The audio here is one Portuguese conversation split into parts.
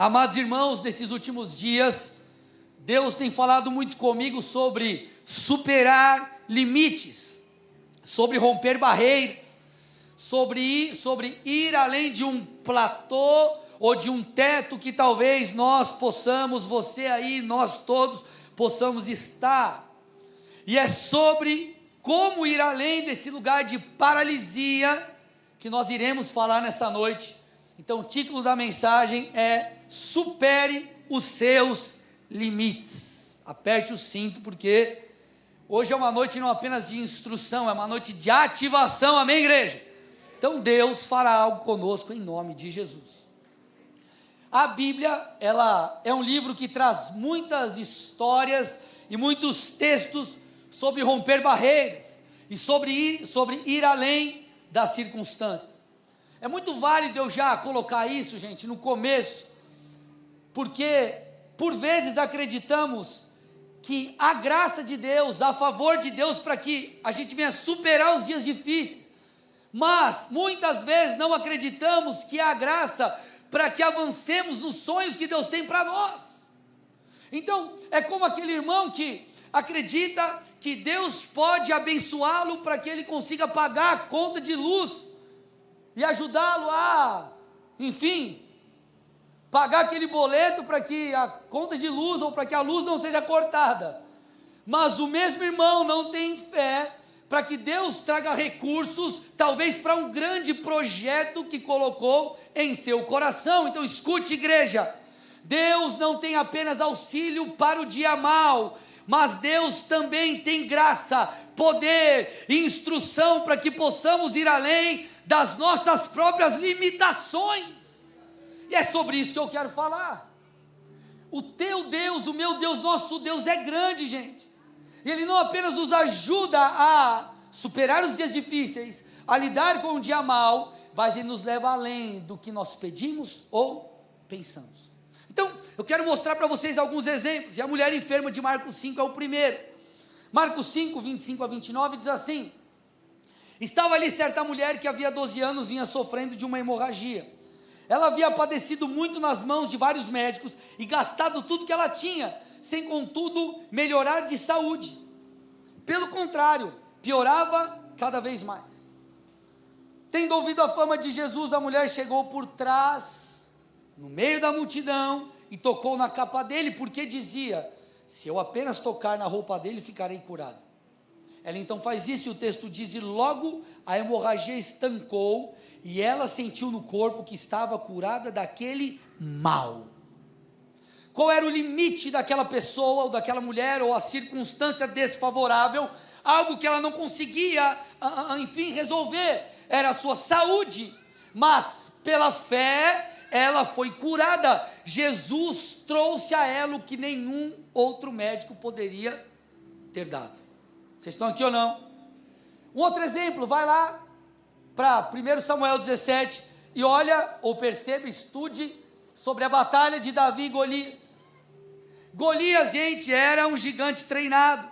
Amados irmãos, nesses últimos dias, Deus tem falado muito comigo sobre superar limites, sobre romper barreiras, sobre ir além de um platô ou de um teto que talvez nós possamos, você aí, nós todos possamos estar. E é sobre como ir além desse lugar de paralisia que nós iremos falar nessa noite. Então o título da mensagem é: supere os seus limites. Aperte o cinto, porque hoje é uma noite não apenas de instrução, é uma noite de ativação, amém, igreja? Então Deus fará algo conosco em nome de Jesus. A Bíblia, ela é um livro que traz muitas histórias e muitos textos sobre romper barreiras e sobre ir além das circunstâncias. É muito válido eu já colocar isso, gente, no começo, porque por vezes acreditamos que a graça de Deus, a favor de Deus para que a gente venha superar os dias difíceis, mas muitas vezes não acreditamos que há graça para que avancemos nos sonhos que Deus tem para nós. Então é como aquele irmão que acredita que Deus pode abençoá-lo para que ele consiga pagar a conta de luz e ajudá-lo a, enfim, pagar aquele boleto para que a conta de luz ou para que a luz não seja cortada. Mas o mesmo irmão não tem fé para que Deus traga recursos, talvez para um grande projeto que colocou em seu coração. Então escute, igreja, Deus não tem apenas auxílio para o dia mau, mas Deus também tem graça, poder e instrução para que possamos ir além das nossas próprias limitações. E é sobre isso que eu quero falar. O teu Deus, o meu Deus, nosso Deus é grande, gente. E Ele não apenas nos ajuda a superar os dias difíceis, a lidar com o dia mau, mas Ele nos leva além do que nós pedimos ou pensamos. Então, eu quero mostrar para vocês alguns exemplos, e a mulher enferma de Marcos 5 é o primeiro. Marcos 5, 25 a 29 diz assim: estava ali certa mulher que havia 12 anos vinha sofrendo de uma hemorragia. Ela havia padecido muito nas mãos de vários médicos e gastado tudo que ela tinha, sem contudo melhorar de saúde. Pelo contrário, piorava cada vez mais. Tendo ouvido a fama de Jesus, a mulher chegou por trás, no meio da multidão, e tocou na capa dele, porque dizia: se eu apenas tocar na roupa dele, ficarei curado. Ela então faz isso, e o texto diz: e logo a hemorragia estancou, e ela sentiu no corpo que estava curada daquele mal. Qual era o limite daquela pessoa, ou daquela mulher, ou a circunstância desfavorável? Algo que ela não conseguia, enfim, resolver, era a sua saúde, mas pela fé, ela foi curada. Jesus trouxe a ela o que nenhum outro médico poderia ter dado. Vocês estão aqui ou não? Um outro exemplo, vai lá para 1 Samuel 17 e olha, ou perceba, estude sobre a batalha de Davi e Golias. Golias, gente, era um gigante treinado.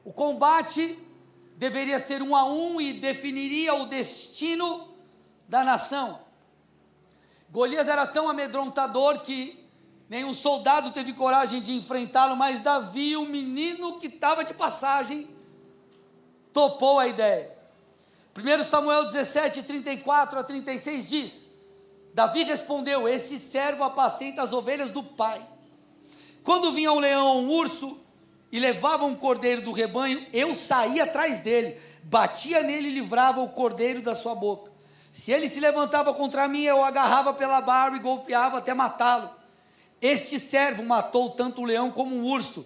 O combate deveria ser 1 a 1 e definiria o destino da nação. Golias era tão amedrontador que nenhum soldado teve coragem de enfrentá-lo, mas Davi, um menino que estava de passagem, topou a ideia. 1 Samuel 17, 34 a 36 diz: Davi respondeu: esse servo apacenta as ovelhas do pai. Quando vinha um leão ou um urso e levava um cordeiro do rebanho, eu saía atrás dele, batia nele e livrava o cordeiro da sua boca. Se ele se levantava contra mim, eu o agarrava pela barba e golpeava até matá-lo. Este servo matou tanto o leão como o urso.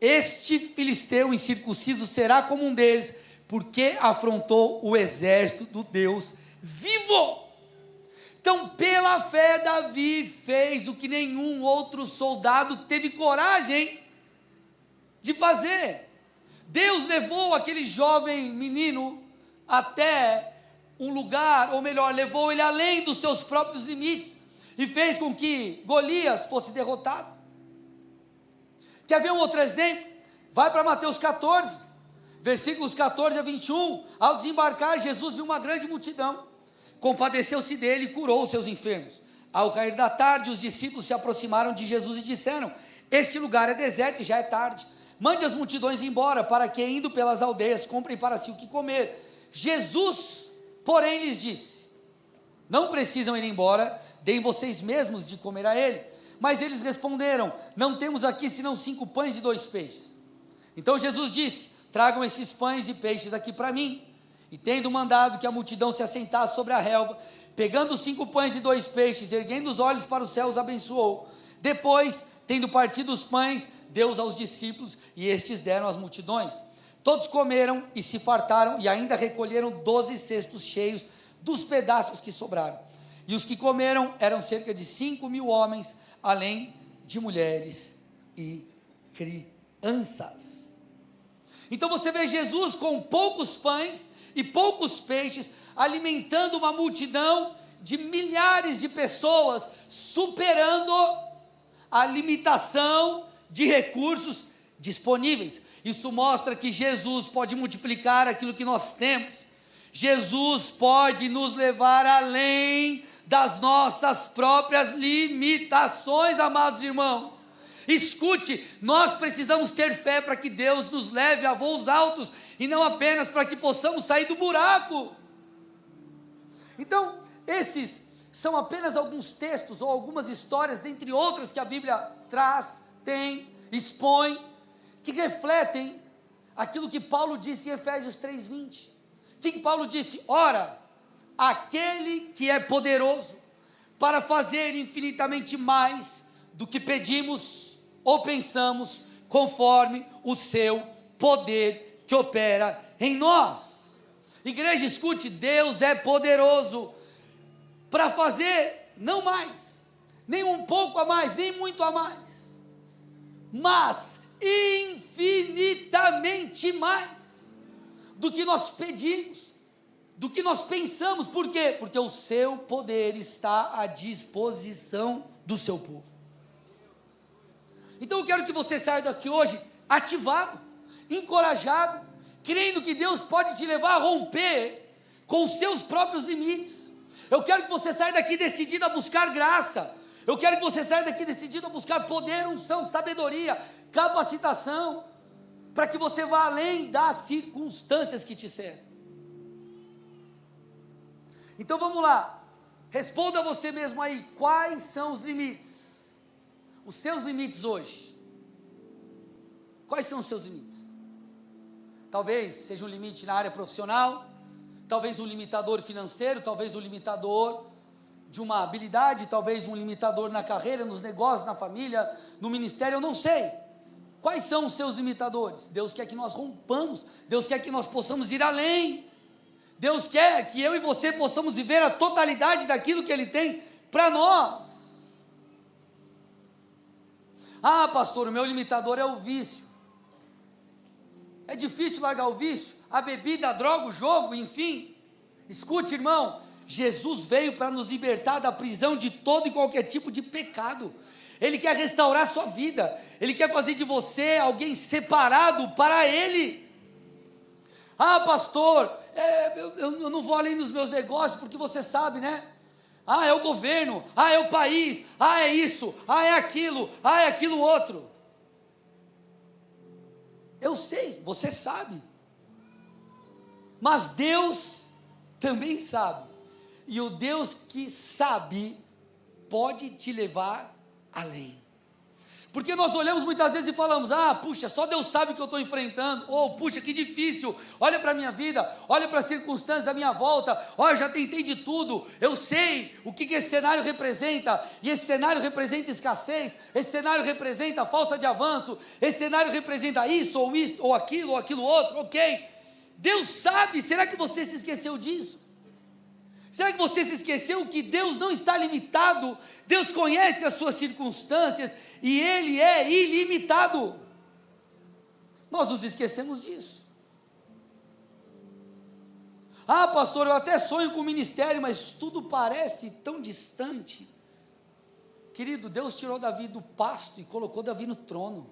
Este filisteu incircunciso será como um deles, porque afrontou o exército do Deus vivo. Então, pela fé, Davi fez o que nenhum outro soldado teve coragem de fazer. Deus levou aquele jovem menino até um lugar, ou melhor, levou ele além dos seus próprios limites, e fez com que Golias fosse derrotado. Quer ver um outro exemplo? Vai para Mateus 14, versículos 14 a 21, ao desembarcar, Jesus viu uma grande multidão, compadeceu-se dele e curou os seus enfermos. Ao cair da tarde, os discípulos se aproximaram de Jesus e disseram: este lugar é deserto e já é tarde. Mande as multidões embora, para que, indo pelas aldeias, comprem para si o que comer. Jesus, porém, lhes disse: não precisam ir embora, deem vocês mesmos de comer a ele. Mas eles responderam: não temos aqui senão 5 pães e 2 peixes. Então Jesus disse: tragam esses pães e peixes aqui para mim. E tendo mandado que a multidão se assentasse sobre a relva, pegando os 5 pães e 2 peixes, erguendo os olhos para os céus, abençoou. Depois, tendo partido os pães, deu-os aos discípulos, e estes deram às multidões. Todos comeram e se fartaram, e ainda recolheram 12 cestos cheios dos pedaços que sobraram. E os que comeram eram cerca de 5.000 homens, além de mulheres e crianças. Então você vê Jesus com poucos pães e poucos peixes, alimentando uma multidão de milhares de pessoas, superando a limitação de recursos disponíveis. Isso mostra que Jesus pode multiplicar aquilo que nós temos. Jesus pode nos levar além das nossas próprias limitações, amados irmãos. Escute, nós precisamos ter fé para que Deus nos leve a voos altos, e não apenas para que possamos sair do buraco. Então, esses são apenas alguns textos ou algumas histórias, dentre outras que a Bíblia traz, tem, expõe, que refletem aquilo que Paulo disse em Efésios 3:20. O que Paulo disse? Ora, aquele que é poderoso para fazer infinitamente mais do que pedimos ou pensamos, conforme o seu poder que opera em nós. Igreja, escute, Deus é poderoso para fazer não mais, nem um pouco a mais, nem muito a mais, mas infinitamente mais do que nós pedimos, do que nós pensamos. Por quê? Porque o seu poder está à disposição do seu povo. Então eu quero que você saia daqui hoje ativado, encorajado, crendo que Deus pode te levar a romper com os seus próprios limites. Eu quero que você saia daqui decidido a buscar graça. Eu quero que você saia daqui decidido a buscar poder, unção, sabedoria, capacitação, para que você vá além das circunstâncias que te cercam. Então vamos lá, responda você mesmo aí, quais são os limites? Os seus limites hoje. Quais são os seus limites? Talvez seja um limite na área profissional, talvez um limitador financeiro, talvez um limitador de uma habilidade, talvez um limitador na carreira, nos negócios, na família, no ministério, eu não sei. Quais são os seus limitadores? Deus quer que nós rompamos, Deus quer que nós possamos ir além. Deus quer que eu e você possamos viver a totalidade daquilo que Ele tem para nós. Ah, pastor, o meu limitador é o vício. É difícil largar o vício, a bebida, a droga, o jogo, enfim. Escute, irmão, Jesus veio para nos libertar da prisão de todo e qualquer tipo de pecado. Ele quer restaurar a sua vida, Ele quer fazer de você alguém separado para Ele. Ah, pastor, eu não vou além dos meus negócios, porque você sabe, né? Ah, é o governo, ah, é o país, ah, é isso, ah, é aquilo outro. Eu sei, você sabe, mas Deus também sabe, e o Deus que sabe, pode te levar além. Porque nós olhamos muitas vezes e falamos: ah, puxa, só Deus sabe o que eu estou enfrentando, ou puxa, que difícil, olha para a minha vida, olha para as circunstâncias da minha volta, olha, eu já tentei de tudo, eu sei o que esse cenário representa, e esse cenário representa escassez, esse cenário representa falta de avanço, esse cenário representa isso, ou aquilo outro, ok, Deus sabe. Será que você se esqueceu disso? Será que você se esqueceu que Deus não está limitado? Deus conhece as suas circunstâncias e Ele é ilimitado. Nós nos esquecemos disso. Ah, pastor, eu até sonho com o ministério, mas tudo parece tão distante. Querido, Deus tirou Davi do pasto e colocou Davi no trono.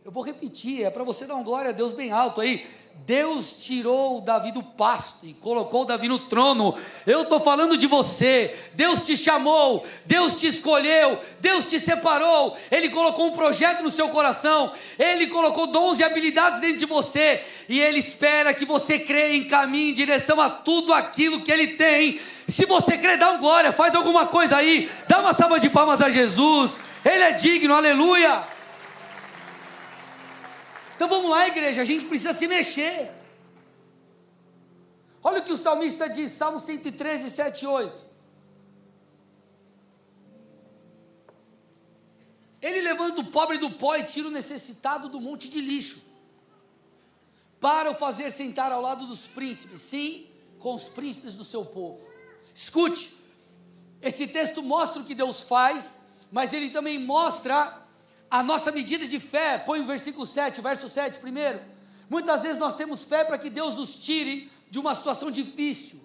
Eu vou repetir, é para você dar um glória a Deus bem alto aí. Deus tirou Davi do pasto e colocou Davi no trono. Eu estou falando de você. Deus te chamou, Deus te escolheu, Deus te separou. Ele colocou um projeto no seu coração, Ele colocou dons e habilidades dentro de você, e Ele espera que você creia e caminhe em direção a tudo aquilo que Ele tem. Se você crer, dá um glória, faz alguma coisa aí, dá uma salva de palmas a Jesus. Ele é digno, aleluia. Então vamos lá, igreja, a gente precisa se mexer. Olha o que o salmista diz, Salmo 113, 7 e 8. Ele levanta o pobre do pó e tira o necessitado do monte de lixo, para o fazer sentar ao lado dos príncipes, sim, com os príncipes do seu povo. Escute, esse texto mostra o que Deus faz, mas ele também mostra a nossa medida de fé. Põe o versículo 7, o verso 7 primeiro. Muitas vezes nós temos fé para que Deus nos tire de uma situação difícil.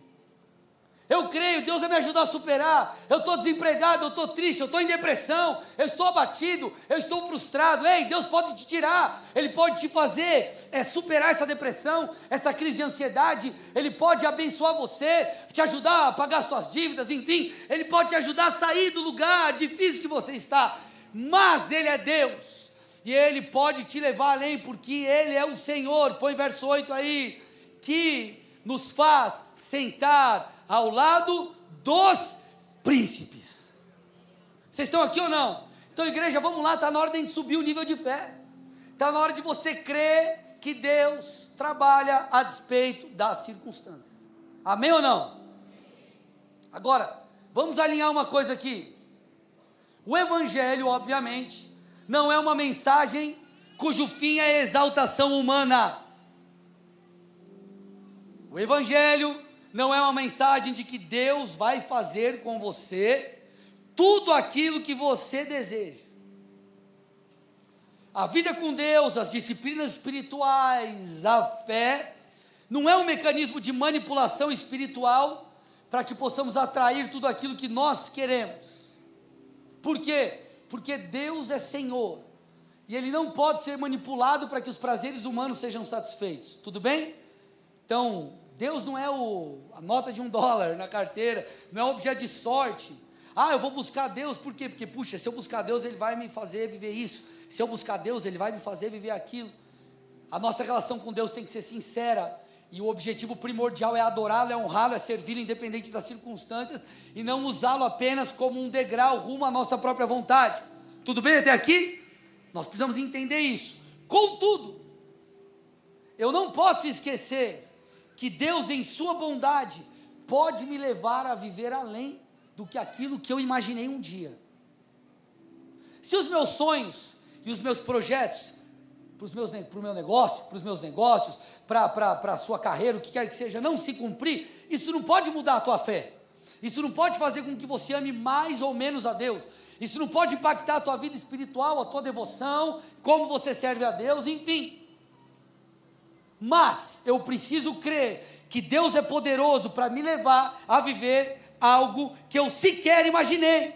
Eu creio, Deus vai me ajudar a superar. Eu estou desempregado, eu estou triste, eu estou em depressão, eu estou abatido, eu estou frustrado. Ei, Deus pode te tirar, Ele pode te fazer superar essa depressão, essa crise de ansiedade. Ele pode abençoar você, te ajudar a pagar as suas dívidas, enfim, Ele pode te ajudar a sair do lugar difícil que você está. Mas Ele é Deus, e Ele pode te levar além, porque Ele é o Senhor. Põe verso 8 aí, que nos faz sentar ao lado dos príncipes. Vocês estão aqui ou não? Então, igreja, vamos lá, está na hora de a gente subir o nível de fé, está na hora de você crer que Deus trabalha a despeito das circunstâncias. Amém ou não? Agora, vamos alinhar uma coisa aqui. O Evangelho, obviamente, não é uma mensagem cujo fim é a exaltação humana. O Evangelho não é uma mensagem de que Deus vai fazer com você tudo aquilo que você deseja. A vida com Deus, as disciplinas espirituais, a fé, não é um mecanismo de manipulação espiritual para que possamos atrair tudo aquilo que nós queremos. Por quê? Porque Deus é Senhor, e Ele não pode ser manipulado para que os prazeres humanos sejam satisfeitos, tudo bem? Então, Deus não é a nota de $1 na carteira, não é um objeto de sorte. Eu vou buscar Deus, por quê? Porque, puxa, se eu buscar Deus, Ele vai me fazer viver isso, se eu buscar Deus, Ele vai me fazer viver aquilo. A nossa relação com Deus tem que ser sincera, e o objetivo primordial é adorá-lo, é honrá-lo, é servi-lo independente das circunstâncias, e não usá-lo apenas como um degrau rumo à nossa própria vontade. Tudo bem até aqui? Nós precisamos entender isso. Contudo, eu não posso esquecer que Deus, em sua bondade, pode me levar a viver além do que aquilo que eu imaginei um dia. Se os meus sonhos e os meus projetos, para o meu negócio, para os meus negócios, para a sua carreira, o que quer que seja, não se cumprir, isso não pode mudar a tua fé. Isso não pode fazer com que você ame mais ou menos a Deus. Isso não pode impactar a tua vida espiritual, a tua devoção, como você serve a Deus, enfim. Mas eu preciso crer que Deus é poderoso para me levar a viver algo que eu sequer imaginei.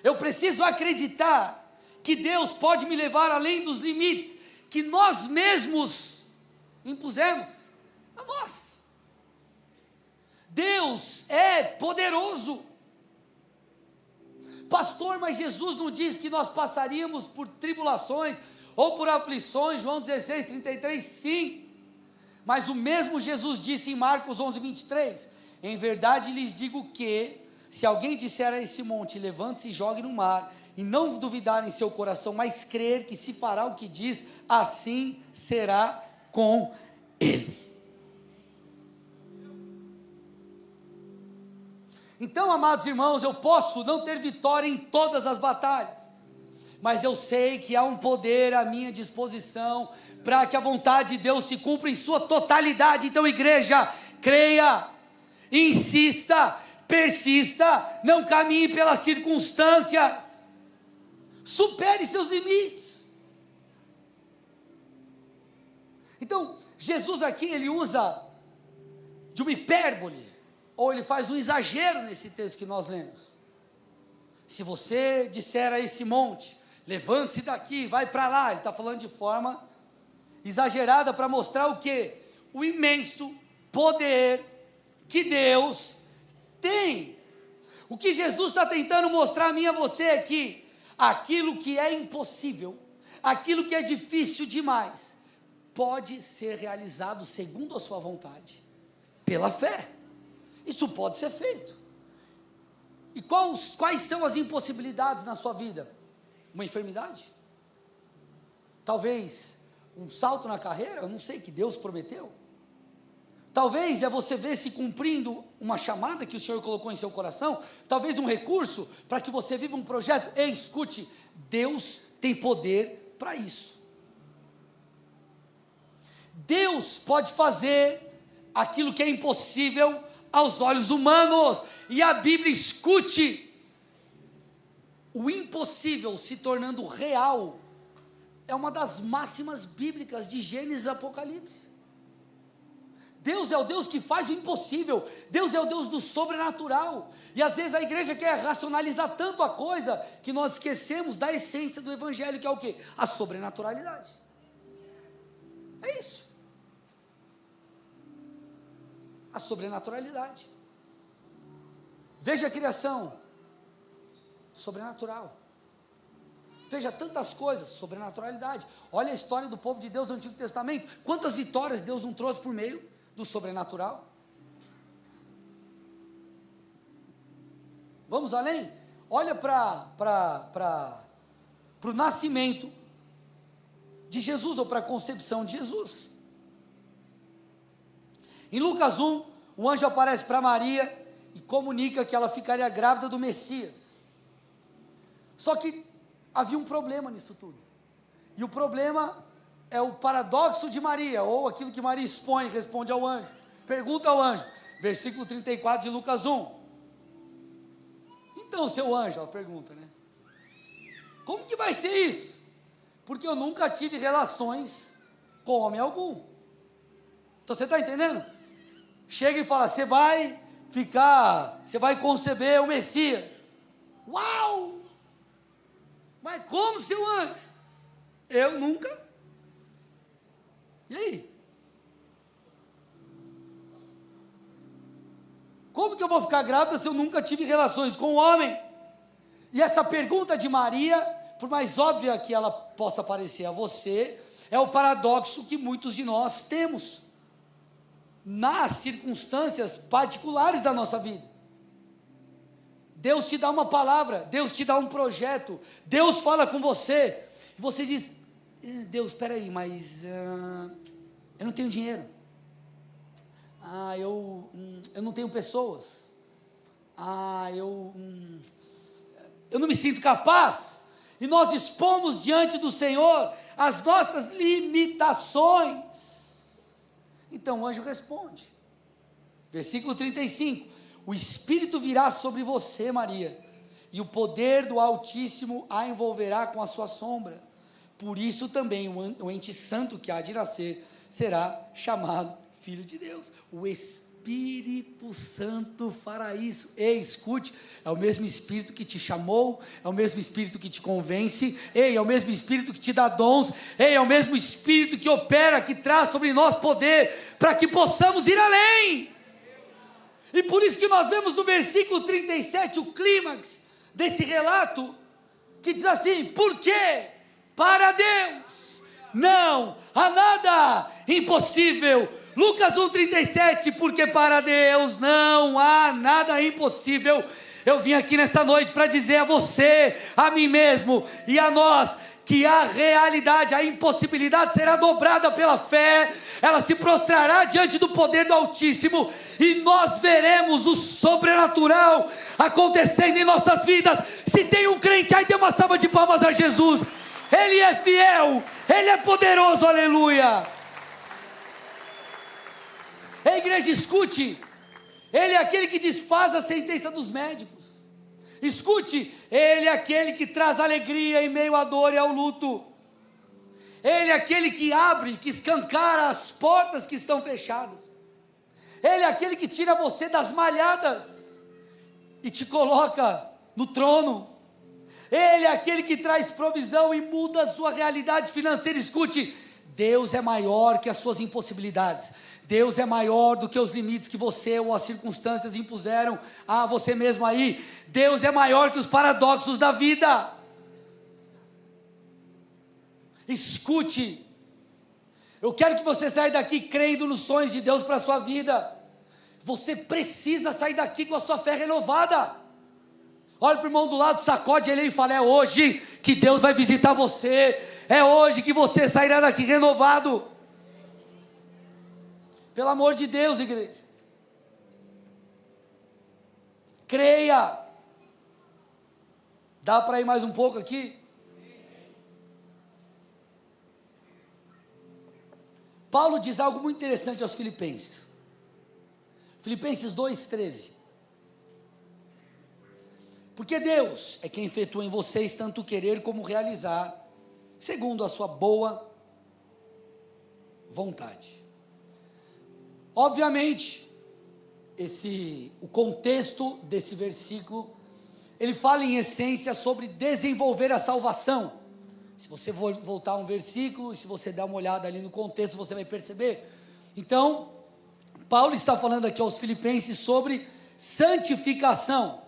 Eu preciso acreditar que Deus pode me levar além dos limites que nós mesmos impusemos a nós. Deus é poderoso. Pastor, mas Jesus não diz que nós passaríamos por tribulações ou por aflições? João 16, 33, sim. Mas o mesmo Jesus disse em Marcos 11, 23, em verdade lhes digo que, se alguém disser a esse monte, levante-se e jogue no mar, e não duvidar em seu coração, mas crer que se fará o que diz, assim será com ele. Então, amados irmãos, eu posso não ter vitória em todas as batalhas, mas eu sei que há um poder à minha disposição, para que a vontade de Deus se cumpra em sua totalidade. Então, igreja, creia, insista, persista, não caminhe pelas circunstâncias, supere seus limites. Então, Jesus aqui, ele usa de uma hipérbole, ou ele faz um exagero nesse texto que nós lemos. Se você disser a esse monte, levante-se daqui, vai para lá, ele está falando de forma exagerada para mostrar o quê? O imenso poder que Deus tem. O que Jesus está tentando mostrar a mim e a você é que aquilo que é impossível, aquilo que é difícil demais, pode ser realizado segundo a sua vontade, pela fé. Isso pode ser feito. E quais são as impossibilidades na sua vida? Uma enfermidade? Talvez um salto na carreira, eu não sei, que Deus prometeu. Talvez é você ver se cumprindo uma chamada que o Senhor colocou em seu coração. Talvez um recurso para que você viva um projeto. Ei, escute, Deus tem poder para isso. Deus pode fazer aquilo que é impossível aos olhos humanos. E a Bíblia, escute, o impossível se tornando real é uma das máximas bíblicas de Gênesis e Apocalipse. Deus é o Deus que faz o impossível. Deus é o Deus do sobrenatural. E às vezes a igreja quer racionalizar tanto a coisa que nós esquecemos da essência do evangelho, que é o quê? A sobrenaturalidade. É isso. A sobrenaturalidade. Veja a criação, sobrenatural. Veja tantas coisas, sobrenaturalidade. Olha a história do povo de Deus no Antigo Testamento. Quantas vitórias Deus não trouxe por meio do sobrenatural? Vamos além? Olha para o nascimento de Jesus, ou para a concepção de Jesus. Em Lucas 1, o anjo aparece para Maria e comunica que ela ficaria grávida do Messias. Só que havia um problema nisso tudo. E o problema é o paradoxo de Maria, ou aquilo que Maria expõe, responde ao anjo. Pergunta ao anjo, versículo 34 de Lucas 1. Então, seu anjo, ela pergunta, né? Como que vai ser isso? Porque eu nunca tive relações com homem algum. Então, você está entendendo? Chega e fala, você vai conceber o Messias. Uau! Mas como, seu anjo? Eu nunca. E aí? Como que eu vou ficar grávida se eu nunca tive relações com um homem? E essa pergunta de Maria, por mais óbvia que ela possa parecer a você, é o paradoxo que muitos de nós temos nas circunstâncias particulares da nossa vida. Deus te dá uma palavra, Deus te dá um projeto, Deus fala com você, e você diz, Deus, espera aí, mas eu não tenho dinheiro, eu não tenho pessoas, eu não me sinto capaz, e nós expomos diante do Senhor as nossas limitações. Então o anjo responde, versículo 35, o Espírito virá sobre você, Maria, e o poder do Altíssimo a envolverá com a sua sombra, por isso também o ente santo que há de nascer será chamado Filho de Deus. O Espírito Santo fará isso. Ei, escute, é o mesmo Espírito que te chamou, é o mesmo Espírito que te convence, ei, é o mesmo Espírito que te dá dons, ei, é o mesmo Espírito que opera, que traz sobre nós poder, para que possamos ir além. E por isso que nós vemos no versículo 37, o clímax desse relato, que diz assim, por quê? Para Deus não há nada impossível. Lucas 1,37, porque para Deus não há nada impossível. Eu vim aqui nessa noite para dizer a você, a mim mesmo e a nós, que a realidade, a impossibilidade será dobrada pela fé, ela se prostrará diante do poder do Altíssimo, e nós veremos o sobrenatural acontecendo em nossas vidas. Se tem um crente aí, dê uma salva de palmas a Jesus. Ele é fiel, Ele é poderoso, aleluia. A igreja, escute, Ele é aquele que desfaz a sentença dos médicos. Escute, Ele é aquele que traz alegria em meio à dor e ao luto. Ele é aquele que abre, que escancara as portas que estão fechadas. Ele é aquele que tira você das malhadas e te coloca no trono. Ele é aquele que traz provisão e muda a sua realidade financeira. Escute, Deus é maior que as suas impossibilidades. Deus é maior do que os limites que você ou as circunstâncias impuseram a você mesmo aí. Deus é maior que os paradoxos da vida. Escute, eu quero que você saia daqui crendo nos sonhos de Deus para a sua vida. Você precisa sair daqui com a sua fé renovada. Olha para o irmão do lado, sacode ele e fala: é hoje que Deus vai visitar você. É hoje que você sairá daqui renovado. Pelo amor de Deus, igreja. Creia. Dá para ir mais um pouco aqui? Paulo diz algo muito interessante aos Filipenses. Filipenses 2,13. Porque Deus é quem efetua em vocês tanto querer como realizar, segundo a sua boa vontade. Obviamente, o contexto desse versículo, ele fala em essência sobre desenvolver a salvação. Se você voltar a um versículo, se você der uma olhada ali no contexto, você vai perceber. Então, Paulo está falando aqui aos Filipenses sobre santificação.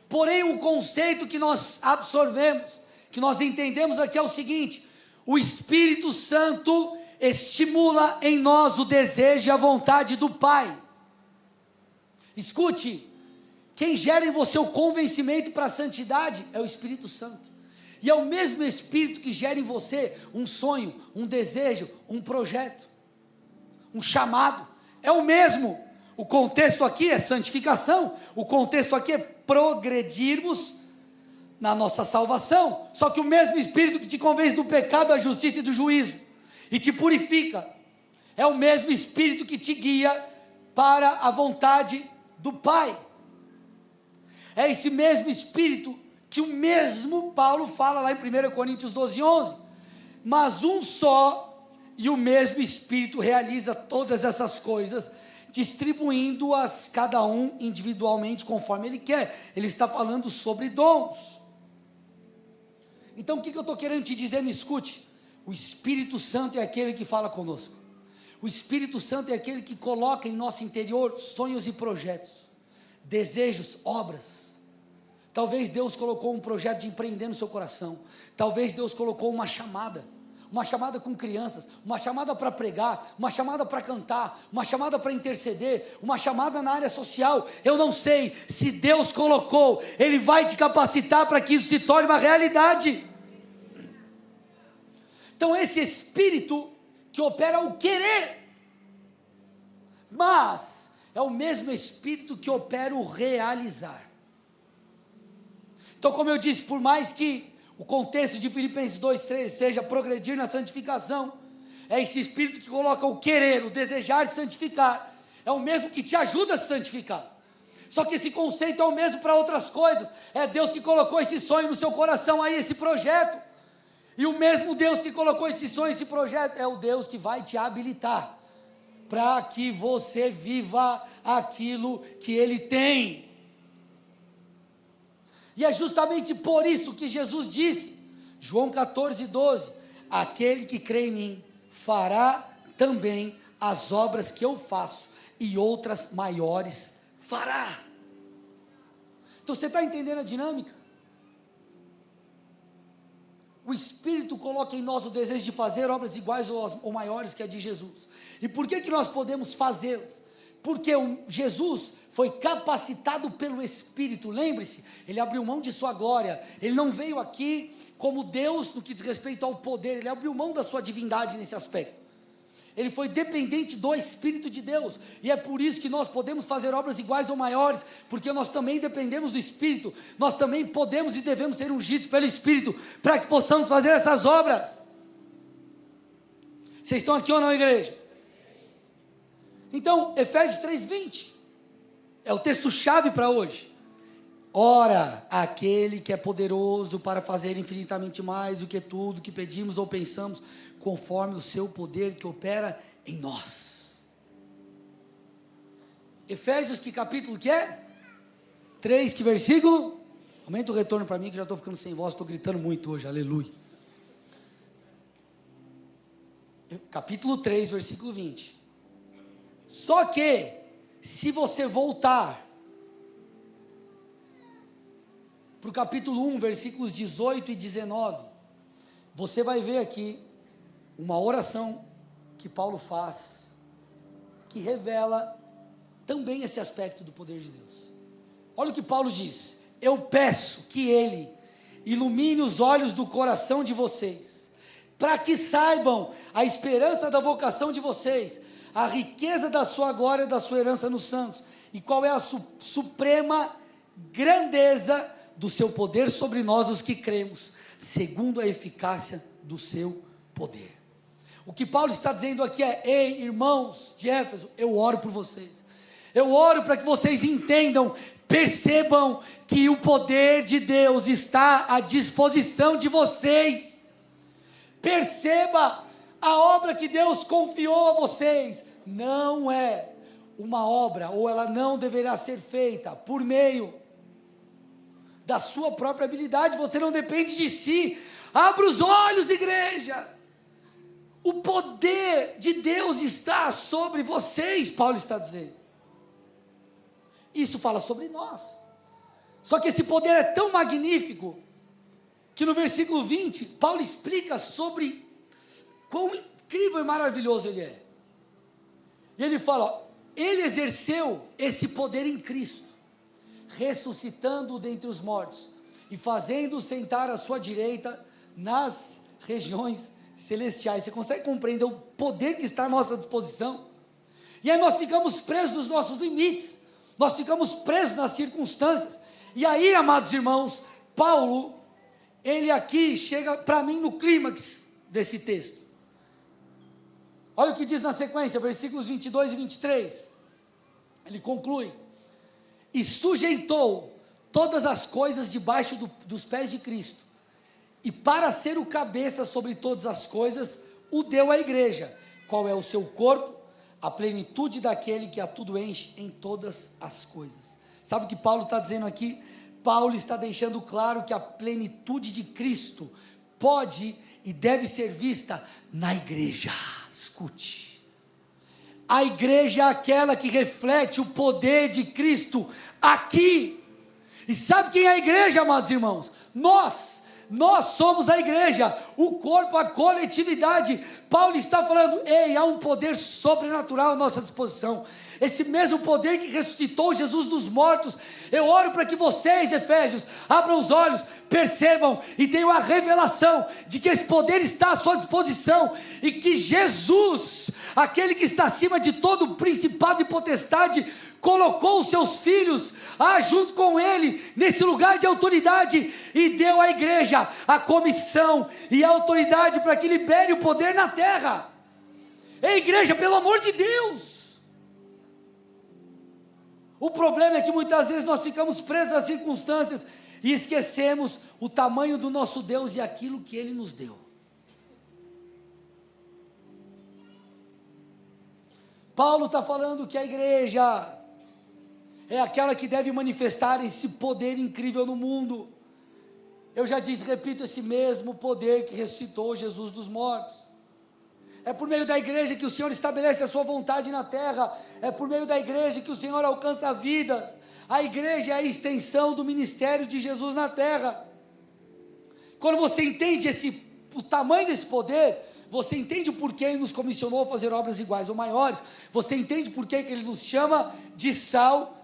Porém, o conceito que nós absorvemos, que nós entendemos aqui é o seguinte: o Espírito Santo estimula em nós o desejo e a vontade do Pai. Escute, quem gera em você o convencimento para a santidade é o Espírito Santo. E é o mesmo Espírito que gera em você um sonho, um desejo, um projeto, um chamado. É o mesmo. O contexto aqui é santificação. O contexto aqui é progredirmos na nossa salvação. Só que o mesmo Espírito que te convence do pecado, da justiça e do juízo e te purifica, é o mesmo Espírito que te guia para a vontade do Pai. É esse mesmo Espírito que o mesmo Paulo fala lá em 1 Coríntios 12:11, mas um só e o mesmo Espírito realiza todas essas coisas, distribuindo-as cada um individualmente conforme ele quer. Ele está falando sobre dons. Então o que eu estou querendo te dizer? Me escute. O Espírito Santo é aquele que fala conosco. O Espírito Santo é aquele que coloca em nosso interior sonhos e projetos, desejos, obras. Talvez Deus colocou um projeto de empreender no seu coração. Talvez Deus colocou uma chamada com crianças, uma chamada para pregar, uma chamada para cantar, uma chamada para interceder, uma chamada na área social. Eu não sei, se Deus colocou, Ele vai te capacitar para que isso se torne uma realidade. Então esse Espírito que opera o querer, mas é o mesmo Espírito que opera o realizar. Então, como eu disse, por mais que o contexto de Filipenses 2,13 seja progredir na santificação, é esse Espírito que coloca o querer, o desejar de santificar, é o mesmo que te ajuda a se santificar. Só que esse conceito é o mesmo para outras coisas. É Deus que colocou esse sonho no seu coração aí, esse projeto. E o mesmo Deus que colocou esse sonho, esse projeto, é o Deus que vai te habilitar para que você viva aquilo que Ele tem. E é justamente por isso que Jesus disse, João 14:12, aquele que crê em mim fará também as obras que eu faço, e outras maiores fará. Então você está entendendo a dinâmica? O Espírito coloca em nós o desejo de fazer obras iguais ou maiores que a de Jesus. E por que nós podemos fazê-las? Porque Jesus foi capacitado pelo Espírito. Lembre-se, Ele abriu mão de sua glória. Ele não veio aqui como Deus no que diz respeito ao poder. Ele abriu mão da sua divindade nesse aspecto. Ele foi dependente do Espírito de Deus. E é por isso que nós podemos fazer obras iguais ou maiores, porque nós também dependemos do Espírito. Nós também podemos e devemos ser ungidos pelo Espírito, para que possamos fazer essas obras. Vocês estão aqui ou não, igreja? Então, Efésios 3:20 é o texto-chave para hoje. Ora, aquele que é poderoso para fazer infinitamente mais do que tudo que pedimos ou pensamos, conforme o seu poder que opera em nós. Efésios, que capítulo que é? 3, que versículo? Aumenta o retorno para mim que já estou ficando sem voz, estou gritando muito hoje, aleluia. capítulo 3, versículo 20. Só que, se você voltar para o capítulo 1, versículos 18 e 19, você vai ver aqui uma oração que Paulo faz, que revela também esse aspecto do poder de Deus. Olha o que Paulo diz: eu peço que Ele ilumine os olhos do coração de vocês, para que saibam a esperança da vocação de vocês, a riqueza da sua glória e da sua herança nos santos, e qual é a suprema grandeza do seu poder sobre nós os que cremos, segundo a eficácia do seu poder. O que Paulo está dizendo aqui é: ei, irmãos de Éfeso, eu oro por vocês, eu oro para que vocês entendam, percebam que o poder de Deus está à disposição de vocês. Perceba, a obra que Deus confiou a vocês não é uma obra, ou ela não deverá ser feita por meio da sua própria habilidade. Você não depende de si. Abra os olhos, igreja. O poder de Deus está sobre vocês, Paulo está dizendo. Isso fala sobre nós. Só que esse poder é tão magnífico, que no versículo 20, Paulo explica sobre quão incrível e maravilhoso ele é. E ele fala, ó, ele exerceu esse poder em Cristo, ressuscitando-o dentre os mortos, e fazendo-o sentar à sua direita nas regiões celestiais. Você consegue compreender o poder que está à nossa disposição? E aí nós ficamos presos nos nossos limites, nós ficamos presos nas circunstâncias. E aí, amados irmãos, Paulo, ele aqui chega para mim no clímax desse texto. Olha o que diz na sequência, versículos 22 e 23. Ele conclui: e sujeitou todas as coisas debaixo dos pés de Cristo, e para ser o cabeça sobre todas as coisas, o deu à igreja, qual é o seu corpo, a plenitude daquele que a tudo enche em todas as coisas. Sabe o que Paulo está dizendo aqui? Paulo está deixando claro que a plenitude de Cristo pode e deve ser vista na igreja. Escute, a igreja é aquela que reflete o poder de Cristo aqui. E sabe quem é a igreja, amados irmãos? Nós somos a igreja, o corpo, a coletividade. Paulo está falando, ei, há um poder sobrenatural à nossa disposição, esse mesmo poder que ressuscitou Jesus dos mortos. Eu oro para que vocês, Efésios, abram os olhos, percebam e tenham a revelação de que esse poder está à sua disposição, e que Jesus, aquele que está acima de todo principado e potestade, colocou os seus filhos junto com ele, nesse lugar de autoridade, e deu à igreja a comissão e a autoridade para que libere o poder na terra. Ei, igreja, pelo amor de Deus! O problema é que muitas vezes nós ficamos presos às circunstâncias e esquecemos o tamanho do nosso Deus e aquilo que Ele nos deu. Paulo está falando que a igreja é aquela que deve manifestar esse poder incrível no mundo. Eu já disse, repito, esse mesmo poder que ressuscitou Jesus dos mortos. É por meio da igreja que o Senhor estabelece a sua vontade na terra. É por meio da igreja que o Senhor alcança vidas. A igreja é a extensão do ministério de Jesus na terra. Quando você entende o tamanho desse poder, você entende o porquê Ele nos comissionou a fazer obras iguais ou maiores. Você entende por que Ele nos chama de sal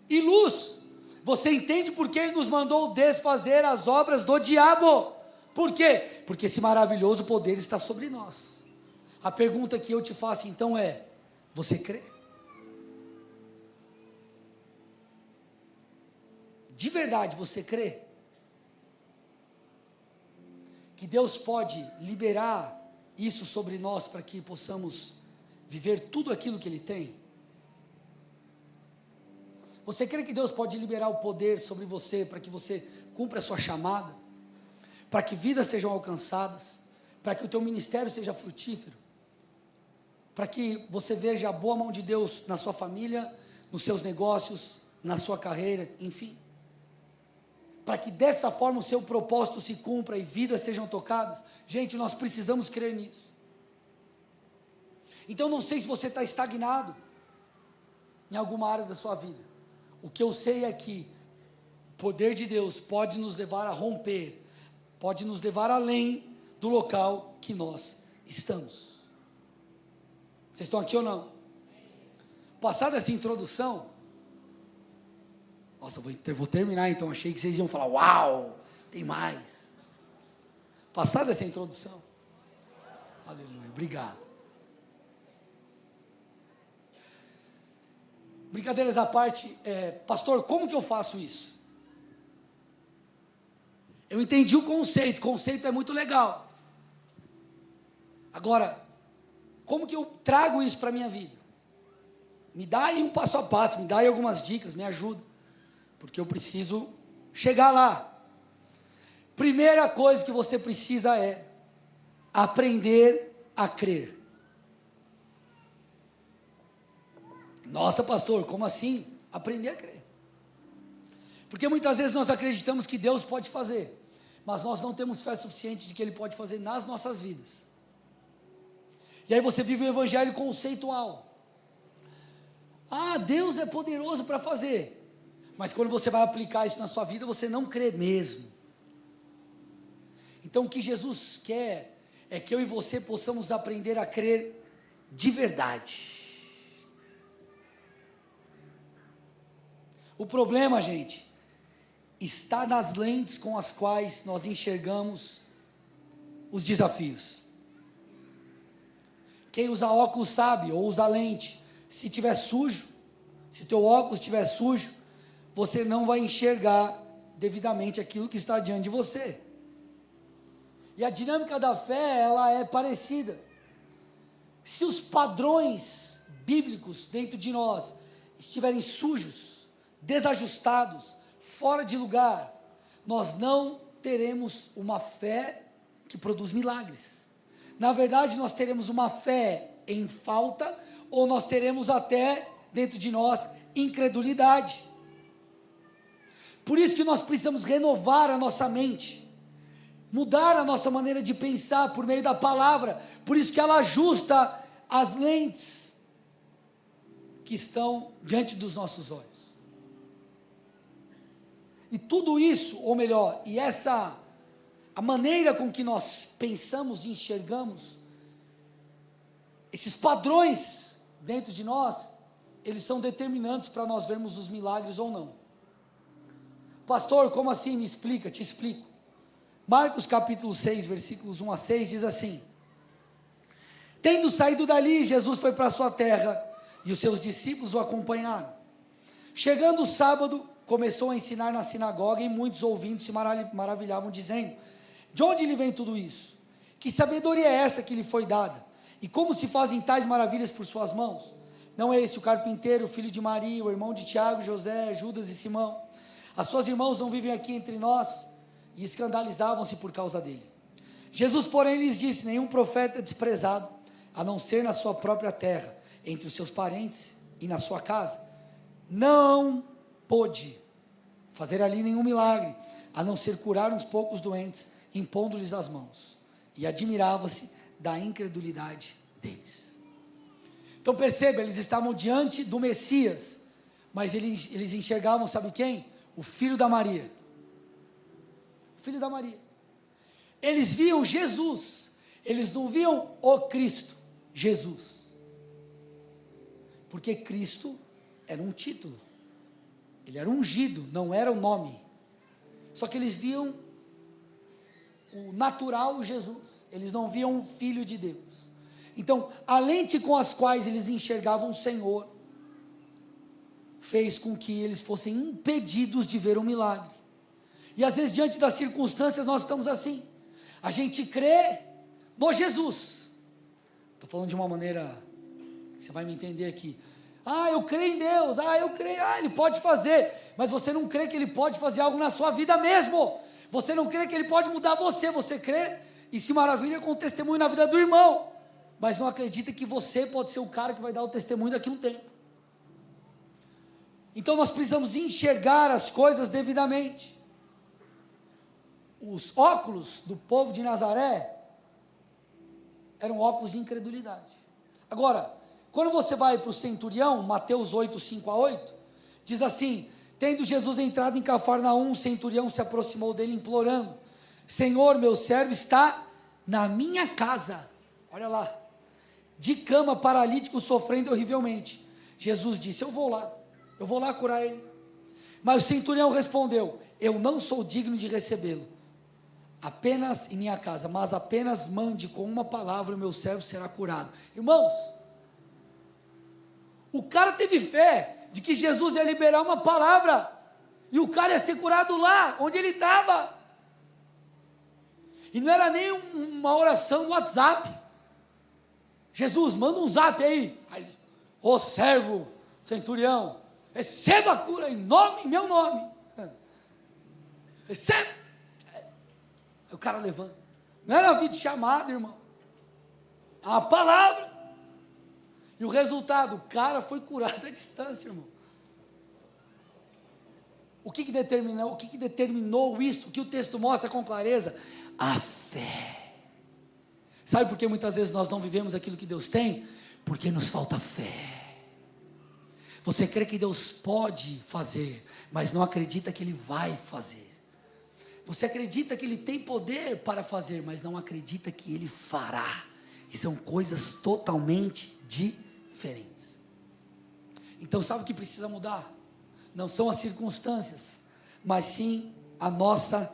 e luz. Você entende por que Ele nos mandou desfazer as obras do diabo. Por quê? Porque esse maravilhoso poder está sobre nós. A pergunta que eu te faço então é: você crê? De verdade você crê? Que Deus pode liberar isso sobre nós para que possamos viver tudo aquilo que Ele tem? Você crê que Deus pode liberar o poder sobre você para que você cumpra a sua chamada? Para que vidas sejam alcançadas? Para que o teu ministério seja frutífero? Para que você veja a boa mão de Deus na sua família, nos seus negócios, na sua carreira, enfim. Para que dessa forma o seu propósito se cumpra e vidas sejam tocadas. Gente, nós precisamos crer nisso. Então não sei se você está estagnado em alguma área da sua vida. O que eu sei é que o poder de Deus pode nos levar a romper, pode nos levar além do local que nós estamos. Vocês estão aqui ou não? Passada essa introdução, nossa, vou terminar então, achei que vocês iam falar, uau, tem mais. Passada essa introdução, aleluia, obrigado. Brincadeiras à parte, pastor, como que eu faço isso? Eu entendi o conceito é muito legal. Agora, como que eu trago isso para a minha vida? Me dá aí um passo a passo, me dá aí algumas dicas, me ajuda, porque eu preciso chegar lá. Primeira coisa que você precisa é aprender a crer. Nossa, pastor, como assim? Aprender a crer. Porque muitas vezes nós acreditamos que Deus pode fazer, mas nós não temos fé suficiente de que Ele pode fazer nas nossas vidas. E aí você vive o evangelho conceitual. Ah, Deus é poderoso para fazer. Mas quando você vai aplicar isso na sua vida, você não crê mesmo. Então o que Jesus quer é que eu e você possamos aprender a crer de verdade. O problema, gente, está nas lentes com as quais nós enxergamos os desafios. Quem usa óculos sabe, ou usa lente, se tiver sujo, se teu óculos estiver sujo, você não vai enxergar devidamente aquilo que está diante de você. E a dinâmica da fé, ela é parecida. Se os padrões bíblicos dentro de nós estiverem sujos, desajustados, fora de lugar, nós não teremos uma fé que produz milagres. Na verdade, nós teremos uma fé em falta, ou nós teremos até, dentro de nós, incredulidade. Por isso que nós precisamos renovar a nossa mente, mudar a nossa maneira de pensar por meio da palavra. Por isso que ela ajusta as lentes que estão diante dos nossos olhos. E tudo isso, ou melhor, a maneira com que nós pensamos e enxergamos, esses padrões dentro de nós, eles são determinantes para nós vermos os milagres ou não. Pastor, como assim? Me explica, te explico. Marcos capítulo 6, versículos 1 a 6, diz assim: Tendo saído dali, Jesus foi para a sua terra, e os seus discípulos o acompanharam. Chegando o sábado, começou a ensinar na sinagoga, e muitos ouvindo se maravilhavam, dizendo: de onde lhe vem tudo isso? Que sabedoria é essa que lhe foi dada? E como se fazem tais maravilhas por suas mãos? Não é esse o carpinteiro, filho de Maria, o irmão de Tiago, José, Judas e Simão? As suas irmãos não vivem aqui entre nós? E escandalizavam-se por causa dele. Jesus, porém, lhes disse: nenhum profeta é desprezado, a não ser na sua própria terra, entre os seus parentes e na sua casa. Não pôde fazer ali nenhum milagre, a não ser curar uns poucos doentes, impondo-lhes as mãos. E admirava-se da incredulidade deles. Então perceba, eles estavam diante do Messias, mas eles enxergavam, sabe quem? O filho da Maria. O filho da Maria. Eles viam Jesus, eles não viam o Cristo, Jesus. Porque Cristo era um título. Ele era ungido, não era o nome. Só que eles viam o natural Jesus. Eles não viam o Filho de Deus. Então, a lente com as quais eles enxergavam o Senhor fez com que eles fossem impedidos de ver um milagre. E às vezes, diante das circunstâncias, nós estamos assim. A gente crê no Jesus. Estou falando de uma maneira, você vai me entender aqui. Ah, eu creio em Deus, eu creio, Ele pode fazer, mas você não crê que Ele pode fazer algo na sua vida mesmo, você não crê que Ele pode mudar você crê e se maravilha com o testemunho na vida do irmão, mas não acredita que você pode ser o cara que vai dar o testemunho daqui a um tempo. Então nós precisamos enxergar as coisas devidamente. Os óculos do povo de Nazaré eram óculos de incredulidade. Agora, quando você vai para o centurião, Mateus 8, 5 a 8, diz assim: tendo Jesus entrado em Cafarnaum, o centurião se aproximou dele implorando: Senhor, meu servo está na minha casa, olha lá, de cama, paralítico, sofrendo horrivelmente. Jesus disse: eu vou lá curar ele. Mas o centurião respondeu: eu não sou digno de recebê-lo apenas em minha casa, mas apenas mande com uma palavra, o meu servo será curado. Irmãos, o cara teve fé de que Jesus ia liberar uma palavra, e o cara ia ser curado lá, onde ele estava. E não era nem uma oração no WhatsApp. Jesus, manda um zap aí. Ô servo, centurião, receba a cura em meu nome. Receba. Aí o cara levanta. Não era vídeo chamado, irmão. A palavra. E o resultado, o cara foi curado à distância, irmão. O que determinou isso? O que o texto mostra com clareza? A fé. Sabe por que muitas vezes nós não vivemos aquilo que Deus tem? Porque nos falta fé. Você crê que Deus pode fazer, mas não acredita que Ele vai fazer. Você acredita que Ele tem poder para fazer, mas não acredita que Ele fará. E são coisas totalmente diferentes. Então sabe o que precisa mudar? Não são as circunstâncias, mas sim a nossa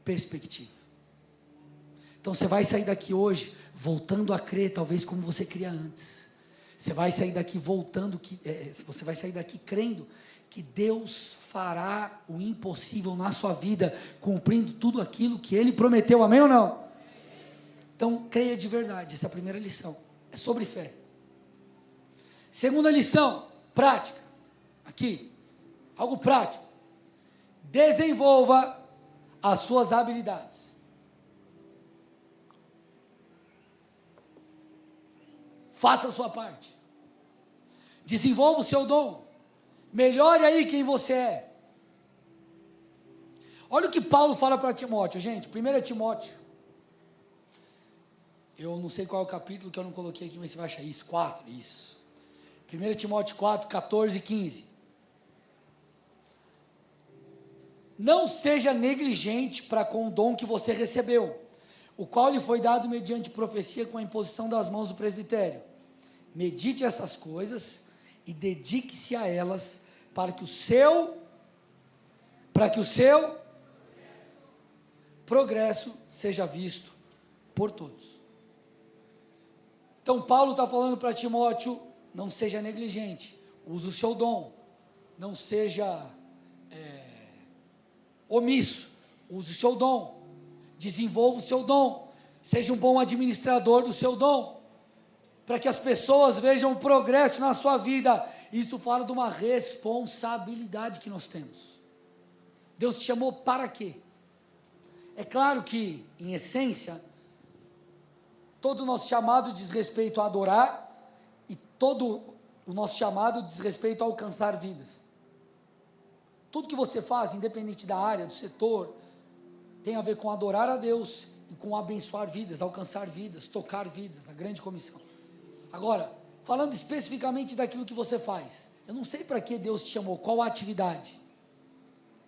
perspectiva. Então você vai sair daqui hoje voltando a crer, talvez como você cria antes. Você vai sair daqui você vai sair daqui crendo que Deus fará o impossível na sua vida, cumprindo tudo aquilo que Ele prometeu, amém ou não? Então creia de verdade, essa é a primeira lição, é sobre fé. Segunda lição, prática, aqui, algo prático, desenvolva as suas habilidades. Faça a sua parte. Desenvolva o seu dom. Melhore aí quem você é. Olha o que Paulo fala para Timóteo, gente. 1 Timóteo. Eu não sei qual é o capítulo que eu não coloquei aqui, mas você vai achar isso. 4, isso. 1 Timóteo 4, 14 e 15. Não seja negligente para com o dom que você recebeu, o qual lhe foi dado mediante profecia com a imposição das mãos do presbitério. Medite essas coisas e dedique-se a elas para que o seu progresso seja visto por todos. Então Paulo está falando para Timóteo: não seja negligente, use o seu dom, não seja omisso, use o seu dom, desenvolva o seu dom, seja um bom administrador do seu dom, para que as pessoas vejam o progresso na sua vida. Isso fala de uma responsabilidade que nós temos. Deus te chamou para quê? É claro que, em essência, todo o nosso chamado diz respeito a adorar, e todo o nosso chamado diz respeito a alcançar vidas. Tudo que você faz, independente da área, do setor, tem a ver com adorar a Deus e com abençoar vidas, alcançar vidas, tocar vidas, a grande comissão. Agora, falando especificamente daquilo que você faz, eu não sei para que Deus te chamou, qual a atividade.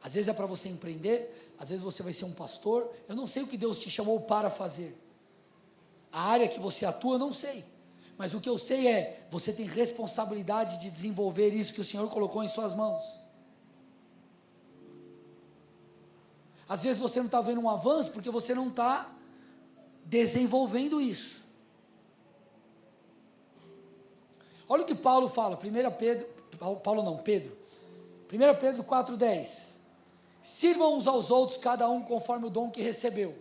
Às vezes é para você empreender, às vezes você vai ser um pastor, eu não sei o que Deus te chamou para fazer. A área que você atua, eu não sei. Mas o que eu sei é, você tem responsabilidade de desenvolver isso que o Senhor colocou em suas mãos. Às vezes você não está vendo um avanço, porque você não está desenvolvendo isso. Olha o que Paulo fala, Pedro, 1 Pedro 4,10, sirvam uns aos outros, cada um conforme o dom que recebeu,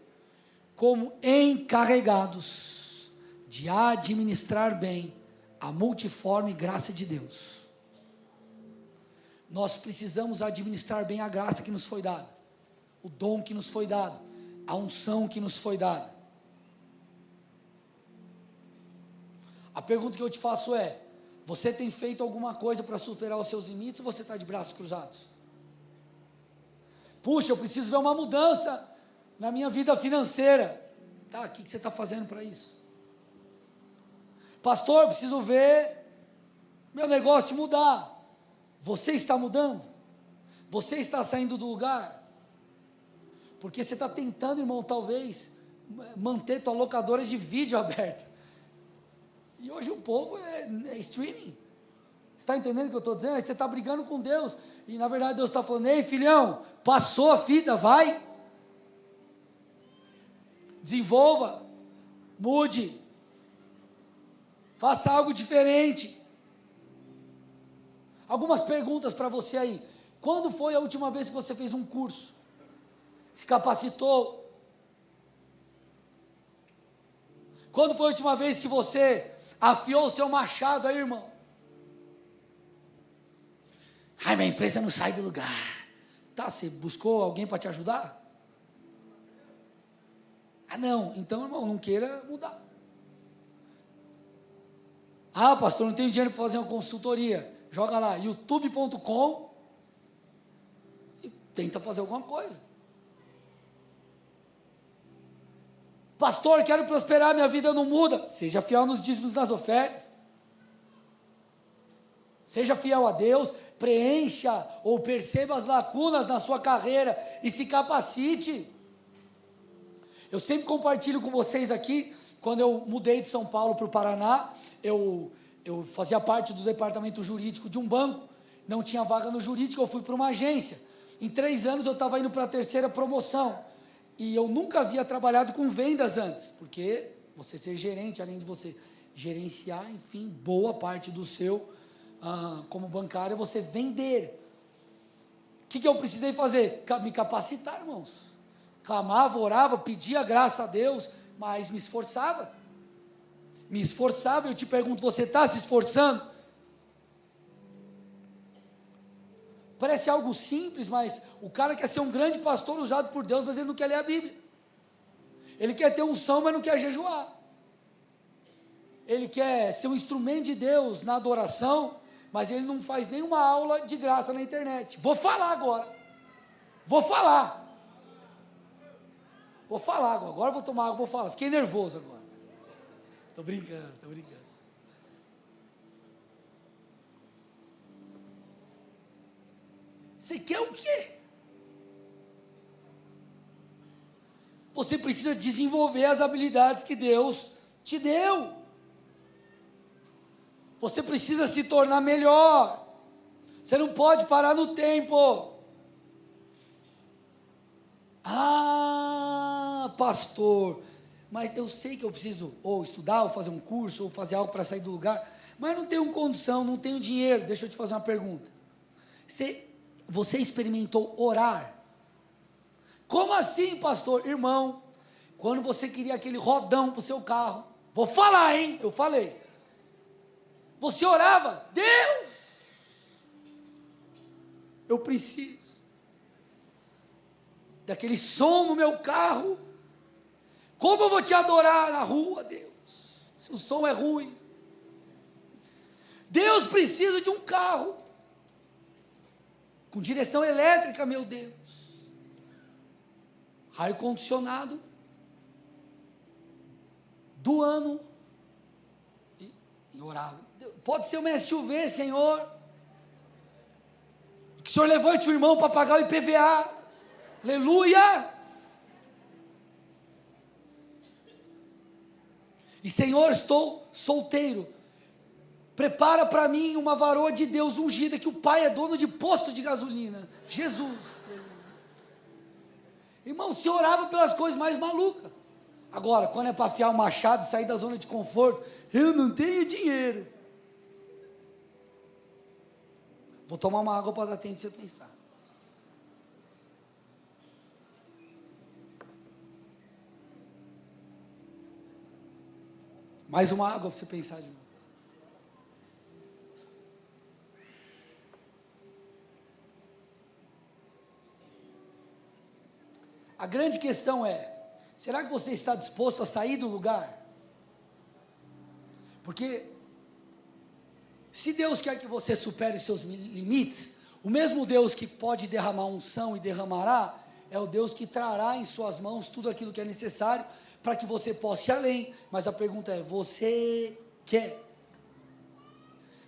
como encarregados de administrar bem a multiforme graça de Deus. Nós precisamos administrar bem a graça que nos foi dada, o dom que nos foi dado, a unção que nos foi dada. A pergunta que eu te faço é: você tem feito alguma coisa para superar os seus limites, ou você está de braços cruzados? Puxa, eu preciso ver uma mudança na minha vida financeira. Tá, o que você está fazendo para isso? Pastor, preciso ver meu negócio mudar. Você está mudando? Você está saindo do lugar? Porque você está tentando, irmão, talvez, manter tua locadora de vídeo aberta. E hoje o povo é streaming. Você está entendendo o que eu estou dizendo? Aí você está brigando com Deus. E na verdade Deus está falando, ei filhão, passou a fita, vai. Desenvolva, mude, faça algo diferente. Algumas perguntas para você aí. Quando foi a última vez que você fez um curso? Se capacitou? Quando foi a última vez que você afiou o seu machado aí, irmão? Ai, minha empresa não sai do lugar. Tá, você buscou alguém para te ajudar? Ah, não. Então, irmão, não queira mudar. Ah, pastor, não tenho dinheiro para fazer uma consultoria. Joga lá, youtube.com e tenta fazer alguma coisa. Pastor, quero prosperar, minha vida não muda. Seja fiel nos dízimos das ofertas. Seja fiel a Deus, preencha ou perceba as lacunas na sua carreira e se capacite. Eu sempre compartilho com vocês aqui, quando eu mudei de São Paulo para o Paraná, eu fazia parte do departamento jurídico de um banco, não tinha vaga no jurídico, eu fui para uma agência. Em 3 anos eu estava indo para a 3ª promoção, e eu nunca havia trabalhado com vendas antes, porque você ser gerente, além de você gerenciar, enfim, boa parte do seu, como bancário, é você vender. O que eu precisei fazer? Me capacitar, irmãos. Clamava, orava, pedia graça a Deus, mas me esforçava. Eu te pergunto, você está se esforçando? Parece algo simples, mas o cara quer ser um grande pastor usado por Deus, mas ele não quer ler a Bíblia. Ele quer ter unção, mas não quer jejuar. Ele quer ser um instrumento de Deus na adoração, mas ele não faz nenhuma aula de graça na internet. Vou falar agora. Agora eu vou tomar água, vou falar. Fiquei nervoso agora. Estou brincando. Você quer o quê? Você precisa desenvolver as habilidades que Deus te deu. Você precisa se tornar melhor. Você não pode parar no tempo. Ah, pastor, mas eu sei que eu preciso ou estudar, ou fazer um curso, ou fazer algo para sair do lugar, mas não tenho condição, não tenho dinheiro. Deixa eu te fazer uma pergunta. Você experimentou orar? Como assim, pastor? Irmão, quando você queria aquele rodão para o seu carro, vou falar, hein? Eu falei. Você orava, Deus, eu preciso daquele som no meu carro. Como eu vou te adorar na rua, Deus, se o som é ruim? Deus precisa de um carro com direção elétrica, meu Deus, ar-condicionado do ano, e orava. Pode ser uma SUV, Senhor, que o Senhor levante o irmão para pagar o IPVA, aleluia. E Senhor, estou solteiro, prepara para mim uma varoa de Deus ungida, que o pai é dono de posto de gasolina, Jesus. Irmão, se orava pelas coisas mais malucas. Agora, quando é para afiar o machado e sair da zona de conforto, eu não tenho dinheiro. Vou tomar uma água para dar tempo de você pensar. Mais uma água para você pensar de novo. A grande questão é, será que você está disposto a sair do lugar? Porque se Deus quer que você supere seus limites, o mesmo Deus que pode derramar unção e derramará, é o Deus que trará em suas mãos tudo aquilo que é necessário para que você possa ir além. Mas a pergunta é, você quer.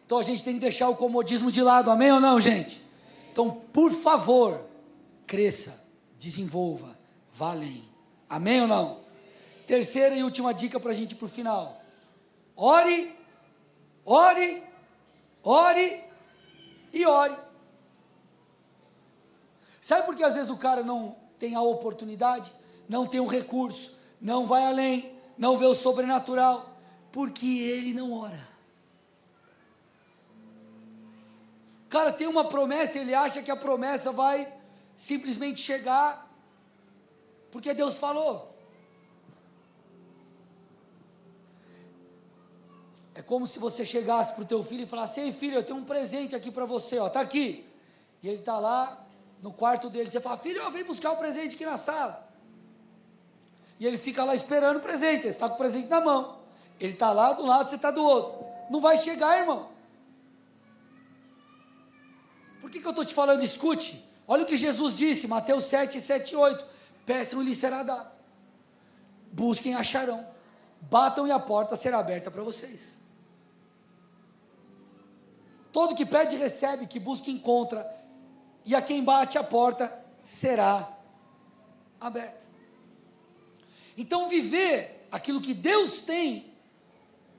Então a gente tem que deixar o comodismo de lado, amém ou não, gente? Então, por favor, cresça, desenvolva, vá além, amém ou não? Terceira e última dica para a gente ir para o final: ore, ore, ore e ore. Sabe por que às vezes o cara não tem a oportunidade, não tem o recurso, não vai além, não vê o sobrenatural? Porque ele não ora. O cara tem uma promessa, ele acha que a promessa vai simplesmente chegar, porque Deus falou. É como se você chegasse para o teu filho e falasse: ei filho, eu tenho um presente aqui para você, ó, está aqui. E ele está lá no quarto dele, você fala: filho, vem buscar o presente aqui na sala. E ele fica lá esperando o presente, ele está com o presente na mão. Ele está lá do lado, você está do outro. Não vai chegar, irmão. Por que eu estou te falando? Escute, olha o que Jesus disse, Mateus 7, 7 e 8. Peçam e lhes será dado. Busquem e acharão. Batam e a porta será aberta para vocês. Todo que pede recebe, que busca encontra, e a quem bate a porta será aberta. Então viver aquilo que Deus tem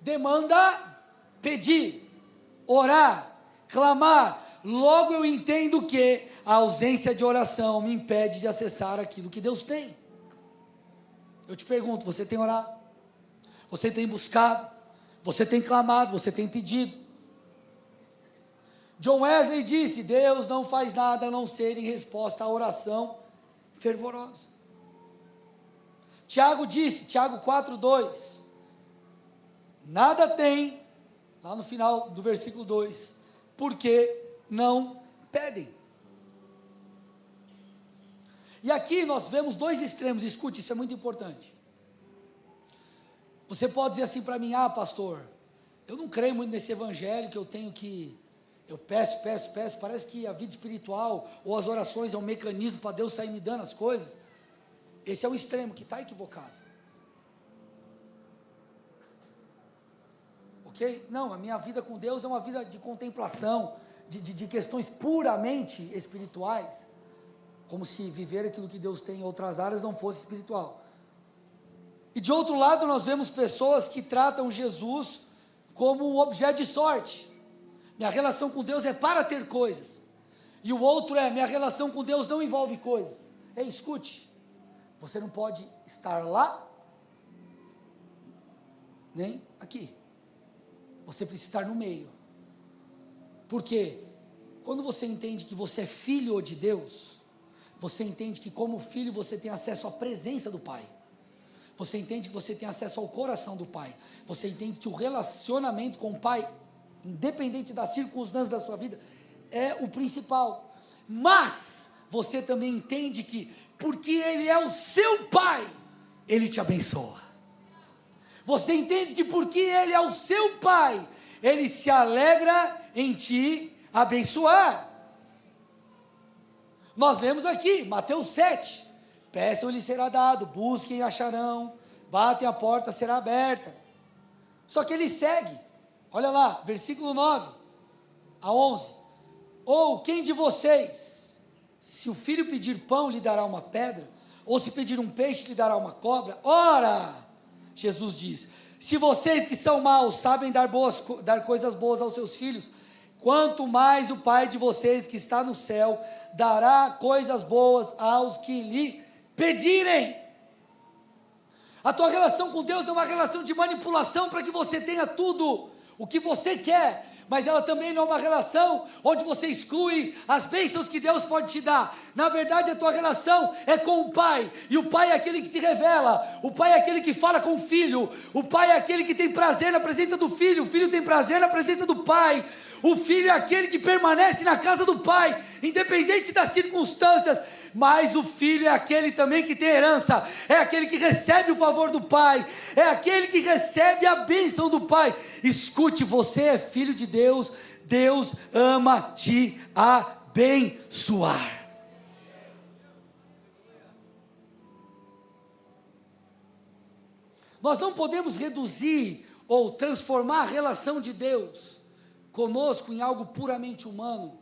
demanda pedir, orar, clamar. Logo eu entendo que a ausência de oração me impede de acessar aquilo que Deus tem. Eu te pergunto, você tem orado? Você tem buscado? Você tem clamado? Você tem pedido? John Wesley disse: Deus não faz nada a não ser em resposta à oração fervorosa. Tiago disse, Tiago 4:2, nada tem, lá no final do versículo 2, porque não pedem. E aqui nós vemos dois extremos, escute, isso é muito importante. Você pode dizer assim para mim: ah, pastor, eu não creio muito nesse evangelho que eu tenho que, eu peço, parece que a vida espiritual ou as orações é um mecanismo para Deus sair me dando as coisas. Esse é um extremo que está equivocado. Ok? Não, a minha vida com Deus é uma vida de contemplação, de questões puramente espirituais, como se viver aquilo que Deus tem em outras áreas não fosse espiritual. E de outro lado nós vemos pessoas que tratam Jesus como um objeto de sorte. Minha relação com Deus é para ter coisas. E o outro é: minha relação com Deus não envolve coisas. Ei, escute, você não pode estar lá, nem aqui. Você precisa estar no meio. Por quê? Quando você entende que você é filho de Deus, você entende que como filho você tem acesso à presença do Pai. Você entende que você tem acesso ao coração do Pai. Você entende que o relacionamento com o Pai, independente das circunstâncias da sua vida, é o principal. Mas você também entende que, porque Ele é o seu Pai, Ele te abençoa. Você entende que porque Ele é o seu Pai, Ele se alegra em te abençoar. Nós lemos aqui, Mateus 7, peçam e lhes será dado, busquem e acharão, batem a porta será aberta. Só que ele segue, olha lá, versículo 9 a 11, ou quem de vocês, se o filho pedir pão lhe dará uma pedra, ou se pedir um peixe lhe dará uma cobra? Ora, Jesus diz, se vocês que são maus sabem dar coisas boas aos seus filhos, quanto mais o Pai de vocês que está no céu dará coisas boas aos que lhe pedirem. A tua relação com Deus não é uma relação de manipulação para que você tenha tudo o que você quer, mas ela também não é uma relação onde você exclui as bênçãos que Deus pode te dar. Na verdade, a tua relação é com o Pai, e o Pai é aquele que se revela, o Pai é aquele que fala com o Filho, o Pai é aquele que tem prazer na presença do Filho, o Filho tem prazer na presença do Pai, o Filho é aquele que permanece na casa do Pai, independente das circunstâncias. Mas o filho é aquele também que tem herança, é aquele que recebe o favor do Pai, é aquele que recebe a bênção do Pai. Escute, você é filho de Deus, Deus ama te abençoar. Nós não podemos reduzir ou transformar a relação de Deus conosco em algo puramente humano.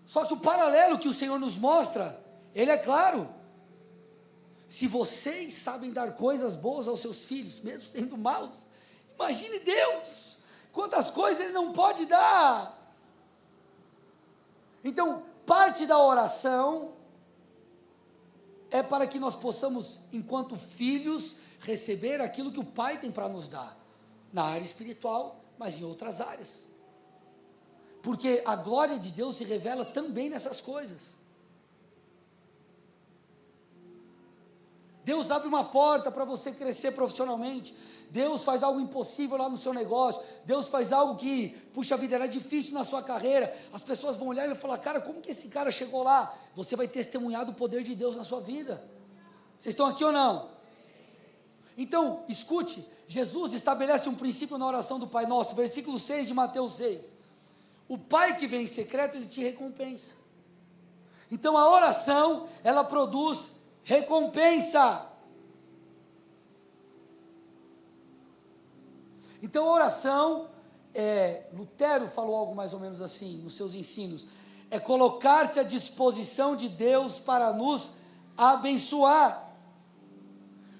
Só que o paralelo que o Senhor nos mostra, ele é claro. Se vocês sabem dar coisas boas aos seus filhos, mesmo sendo maus, imagine Deus, quantas coisas Ele não pode dar. Então, parte da oração é para que nós possamos, enquanto filhos, receber aquilo que o Pai tem para nos dar, na área espiritual, mas em outras áreas. Porque a glória de Deus se revela também nessas coisas. Deus abre uma porta para você crescer profissionalmente. Deus faz algo impossível lá no seu negócio. Deus faz algo que, puxa vida, era difícil na sua carreira. As pessoas vão olhar e vão falar, cara, como que esse cara chegou lá? Você vai testemunhar do poder de Deus na sua vida. Vocês estão aqui ou não? Então, escute, Jesus estabelece um princípio na oração do Pai Nosso, versículo 6 de Mateus 6. O Pai que vem em secreto, Ele te recompensa. Então a oração, ela produz recompensa. Então a oração, Lutero falou algo mais ou menos assim, nos seus ensinos, é colocar-se à disposição de Deus para nos abençoar.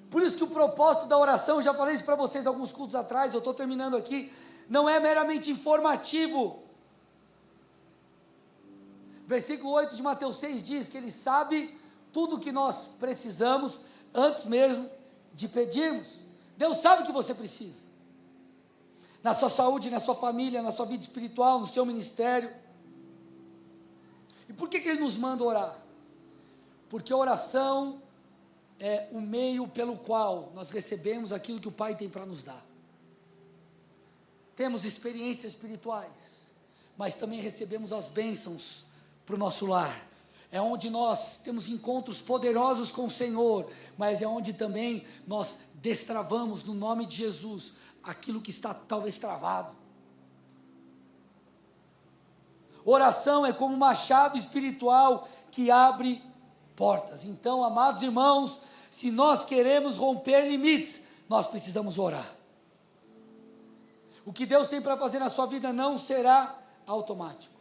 Por isso que o propósito da oração, já falei isso para vocês alguns cultos atrás, eu estou terminando aqui, não é meramente informativo. Versículo 8 de Mateus 6 diz que Ele sabe tudo o que nós precisamos, antes mesmo de pedirmos. Deus sabe o que você precisa, na sua saúde, na sua família, na sua vida espiritual, no seu ministério. E por que Ele nos manda orar? Porque a oração é o meio pelo qual nós recebemos aquilo que o Pai tem para nos dar. Temos experiências espirituais, mas também recebemos as bênçãos para o nosso lar. É onde nós temos encontros poderosos com o Senhor, mas é onde também nós destravamos no nome de Jesus aquilo que está talvez travado. Oração é como uma chave espiritual que abre portas. Então, amados irmãos, se nós queremos romper limites, nós precisamos orar. O que Deus tem para fazer na sua vida não será automático.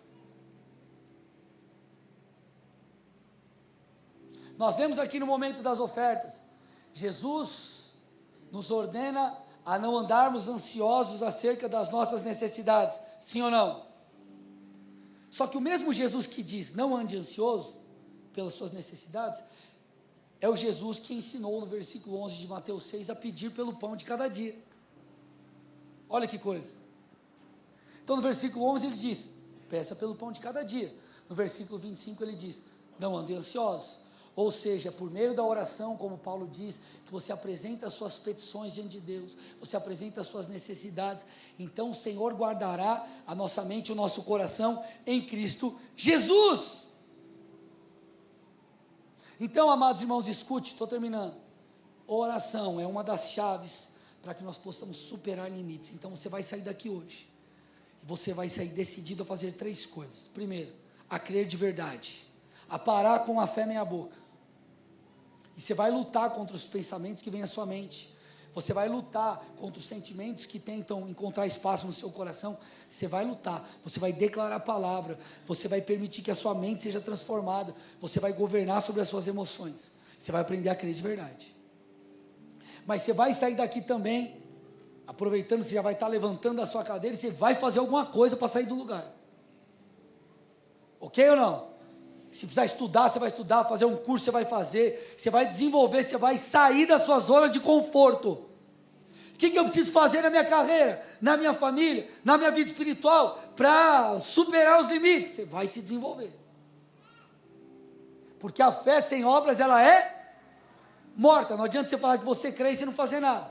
Nós vemos aqui no momento das ofertas, Jesus nos ordena a não andarmos ansiosos acerca das nossas necessidades, sim ou não? Só que o mesmo Jesus que diz, não ande ansioso pelas suas necessidades, é o Jesus que ensinou no versículo 11 de Mateus 6 a pedir pelo pão de cada dia. Olha que coisa. Então no versículo 11 ele diz, peça pelo pão de cada dia. No versículo 25 ele diz, não ande ansiosos. Ou seja, por meio da oração, como Paulo diz, que você apresenta as suas petições diante de Deus, você apresenta as suas necessidades, então o Senhor guardará a nossa mente e o nosso coração em Cristo Jesus. Então, amados irmãos, escute, estou terminando. Oração é uma das chaves para que nós possamos superar limites. Então você vai sair daqui hoje, e você vai sair decidido a fazer 3 coisas. Primeiro, a crer de verdade, a parar com a fé meia boca. E você vai lutar contra os pensamentos que vêm à sua mente. Você vai lutar contra os sentimentos que tentam encontrar espaço no seu coração. Você vai lutar, você vai declarar a palavra, você vai permitir que a sua mente seja transformada, você vai governar sobre as suas emoções. Você vai aprender a crer de verdade. Mas você vai sair daqui também, aproveitando que você já vai estar levantando a sua cadeira, e você vai fazer alguma coisa para sair do lugar. Ok ou não? Se precisar estudar, você vai estudar, fazer um curso, você vai fazer, você vai desenvolver, você vai sair da sua zona de conforto. O que eu preciso fazer na minha carreira, na minha família, na minha vida espiritual, para superar os limites? Você vai se desenvolver. Porque a fé sem obras, ela é morta. Não adianta você falar que você crê e você não fazer nada.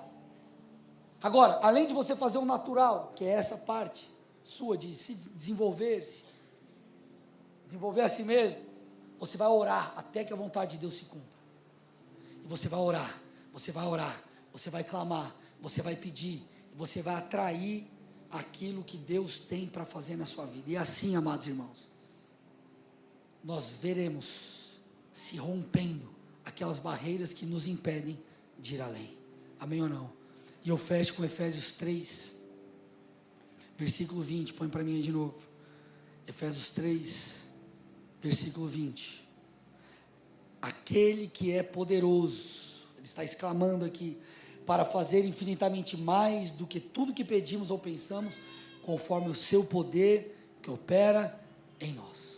Agora, além de você fazer o natural, que é essa parte sua de se desenvolver a si mesmo, você vai orar até que a vontade de Deus se cumpra. E você vai orar, você vai clamar, você vai pedir, você vai atrair aquilo que Deus tem para fazer na sua vida. E assim, amados irmãos, nós veremos se rompendo aquelas barreiras que nos impedem de ir além. Amém ou não? E eu fecho com Efésios 3, versículo 20, põe para mim aí de novo. Efésios 3, versículo 20. Aquele que é poderoso, ele está exclamando aqui, para fazer infinitamente mais do que tudo que pedimos ou pensamos, conforme o seu poder que opera em nós.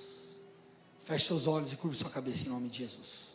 Feche seus olhos e curve sua cabeça em nome de Jesus.